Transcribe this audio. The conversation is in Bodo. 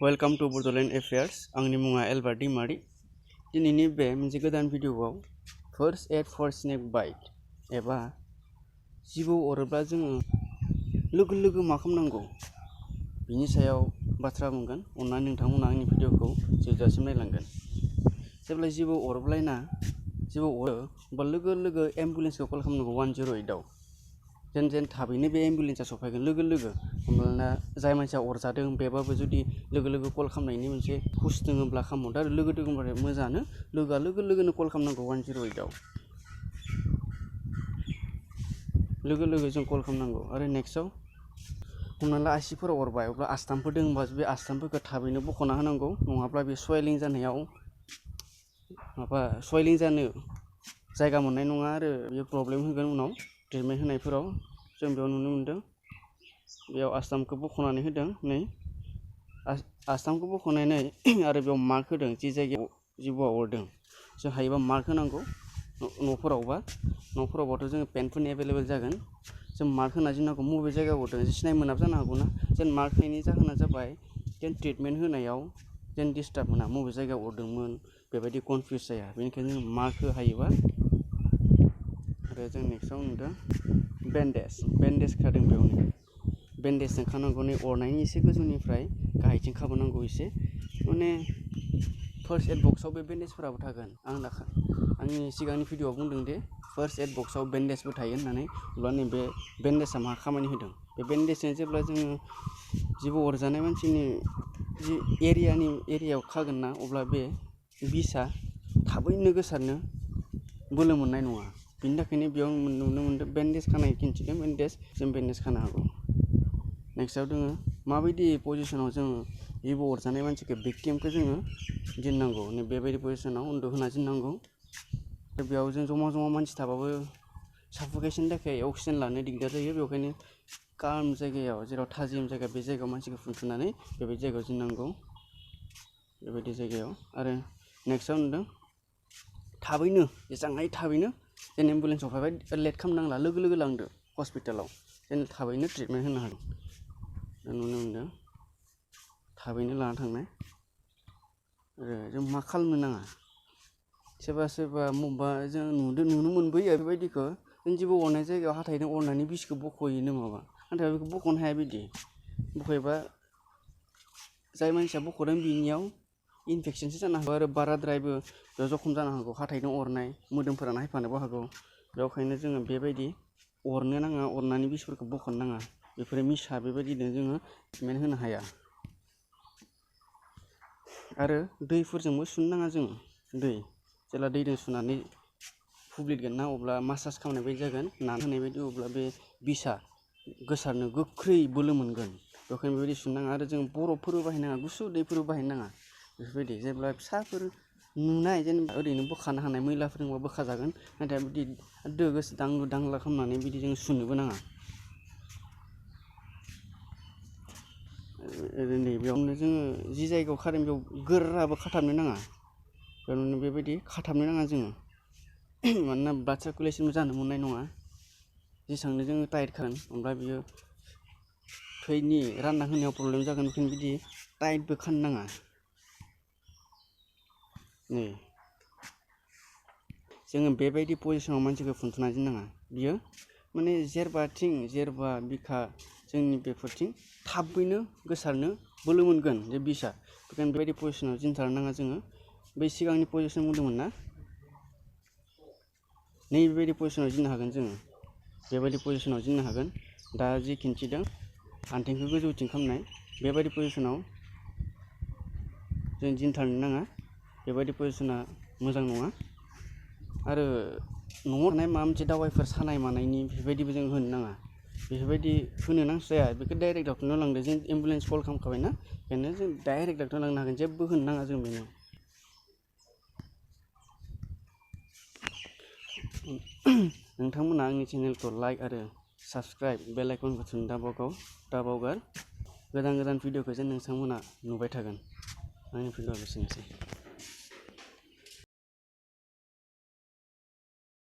वेलकाम टू बड'लेण्ड एफेयार्स आंनि मुङा एलबार्ट दैमारि दिनैनि बे मोनसे गोदान भिडिअ'आव first aid for snake bite एबा जिबौ अरोब्ला जोङो लोगो लोगो मा खालामनांगौ बिनि सायाव बाथ्रा बुंगोन। अन्नानै नोंथांमोना आंनि भिडिअ'खौ जोबजासिम नायलांगोन। जेब्ला जिबौ अरोब्ला जिबौ अरो अब्ला लोगो लोगो एम्बुलेन्सखौ कल खालामनांगौ 108 आव जेन थाबैनो बे एम्बुलेन्सआ सफैगोन लोगो लोगो। होमब्लाना जाय मानसिया अरजादों बेबाबो जुदि लोगो लोगो कल खालामनायनि मोनसे हुस दोङोब्ला खालामहरदो आरो लोगो दोङोब्ला मोजाङानो लोगो लोगोनो कल खालामनांगौ 108 आव लोगो लोगो जों कल खालामनांगौ। आरो नेक्स्टआव हमना ला आसिफोराव अरबाय अब्ला आस्थामफोर दङबा बे आस्थामफोरखौ थाबैनो बख'ना होनांगौ, नङाब्ला बे सवेलिं जानायाव सवेलिं जानो जायगा मोननाय नङा आरो बेयो प्रब्लेम होगोन उनाव ट्रिटमेन्ट होनायफोराव। जों बेयाव नुनो मोनदों बेयाव आस्थामखौ बख'नानै होदों, नै आस्थामखौ बख'नानै आरो बेयाव मार्क होदों जि जायगायाव जिबौआ अरदों। जों हायोबा मार्क होनांगौ न'फोरावबाथ' जोङो पेनफोरनि एभेलेबेल जागोन। जों मार्क होना दोननांगौ बबे जायगायाव अरदों, सिनाय मोनाबो जानो हागौ ना। जेन मार्क होनायनि जाहोना जाबाय जेन ट्रिटमेन्ट होनायाव जेन डिस्टार्ब मोना, बबे जायगायाव अरदोंमोन बेबायदि कनफिउस जाया, बेनिखायनो जों मार्क हायोबा। आरो जों नेक्स्टआव नुदों बेन्डेज खादों बेयावनो बेन्डेजजों खानांगौ। नै अरनायनि एसे गोजौनिफ्राय गाहायथिं खाबोनांगौ एसे, माने फार्स्ट एड बक्सआव बे बेन्डेजफोराबो थागोन। आंनि सिगांनि भिडिअ'आव बुंदों दे फार्स्ट एड बक्सआव बेन्डेजबो थायो होननानै। अब्ला नैबे बेन्डेजआ मा खामानि होदों, बे बेन्डेजजों जेब्ला जोङो जिबौ अरजानाय मानसिनि जि एरियायाव खागोन ना, अब्ला बे बिसआ थाबैनो गोसारनो बोलो मोननाय नङा। बिनि थाखायनो बेयाव नुनो मोनदों बेन्डेज खानाय खिन्थिदों। जों बेन्डेज खानो हागौ। नेक्स्टआव दोङो माबायदि पजिसनाव जोङो जिबौ अरजानाय मानसिखौ भिक्टिमखौ जोङो दोननांगौ। नै बेबायदि पजिसनाव उन्दुहोना दोननांगौ। बेयाव जों जमा मानसि थाबाबो साफ'केसननि थाखाय अक्सिजेन लानो दिगदार जायो, बेखायनो काम जायगायाव जेराव थाजिम जायगा बे जायगायाव मानसिखौ फुथुनानै बेबायदि जायगायाव दोननांगौ, बेबायदि जायगायाव। आरो नेक्स्टआव नुदों थाबैनो जेसांहाय थाबैनो जेन एम्बुलेन्सआव फैबाय लेट खालामनांला, लोगो लोगो लांदो हस्पिटालाव जेन थाबैनो ट्रिटमेन्ट होनो हागोन। नुनो मोनदों थाबैनो लाना थांनाय। आरो जों मा खालामनो नाङा, सोरबा मबेबा जों नुनो मोनबोयो बेबायदिखौ। जों जिबौ अरनाय जायगायाव हाथायजों अरनानै बिसखौ बख'योनो माबा, नाथाय बेखौ बख'नो हाया। बिदि बख'योबा जाय मानसिया बख'दों बिनियाव इनफेकसनसो जानो हागौ आरो बाराद्रायबो बेयाव जखम जानो हागौ। हाथायजों अरनाय मोदोमफोरा नायफानोबो हागौ। बेखायनो जोङो बेबायदि अरनो नाङा, अरनानै बिसफोरखौ बख'नो नाङा। बेफोरो मिसा, बेबायदिनो जोङो ट्रिटमेन्ट होनो हाया। आरो दैफोरजोंबो सुनो नाङा जोङो। जेब्ला दैजों सुनानै फुब्लिदगोन ना, अब्ला मासाज खालामनाय बायदि जागोन, नाहोनाय बायदि, अब्ला बे बिसआ गोसारनो गोख्रै बोलो मोनगोन। बेखायनो बेबायदि सुनो नाङा। आरो जों बरफफोरबो बाहायनो नाङा, गुसु दैफोरबो बाहायनो नाङा। बेफोरबायदि जेब्ला फिसाफोर नुनाय जेनेबा ओरैनो बोखानो हानाय मैलाफोर दंबा बोखाजागोन, नाथाय बिदि गोसो दांलु खालामनानै बिदि जों सुनोबो नाङा। बेयावनो जोङो जि जायगायाव खादों बेयाव गोराबो खाथाबनो नाङा, बेयावनो बेबायदि खाथाबनो नाङा जोङो। मानोना ब्लाड सार्कुलेसनबो जानो मोननाय नङा। जेसेबांनो जोङो टाइट खागोन होमब्ला बियो थैनि रानना होनायाव प्रब्लेम जागोन। बेखायनो बिदि टाइटबो खानो नाङा। नै जोङो बेबायदि पजिसनाव मानसिखौ फुथुना दोननाङा। बियो माने जेरबा बिखा जोंनि बेफोरथिं थाबैनो गोसारनो बोलो मोनगोन जे बिसआ। बेखायनो बेबायदि पजिसनाव दोनथारनो नाङा जोङो। बै सिगांनि पजिसन बुंदोंमोन ना, नै बेबायदि पजिसनाव दोननो हागोन जोङो। बेबायदि पजिसनाव दोननो हागोन। दा जि खिन्थिदों आथिंखौ गोजौथिं खालामनाय, बेबायदि पजिसनाव जों दोनथारनो नाङा। बेबायदि पजिसना मोजां नङा। आरो न'आव थानाय माबा मोनसे दावाइफोर सानाय मानायनि बेफोरबायदिबो जों होनो नाङा। बेफोरबायदि होनो नांस्राया। बेखौ डाइरेक्ट डक्टरनाव लांदो। जों एम्बुलेन्स कल खालामखाबायना, बेखायनो जों डाइरेक्ट डक्टरनाव लांनो हागोन। जेबो होनो नाङा जों बेनो। नोंथांमोना आंनि चेनेलखौ लाइक आरो साबसक्राइब बेल आइकनखौ थुनो दाबावगार। गोदान भिडिअखौ जेन नोंथांमोना नुबाय थागोन। आंनि भिडिअआ एसेनोसै।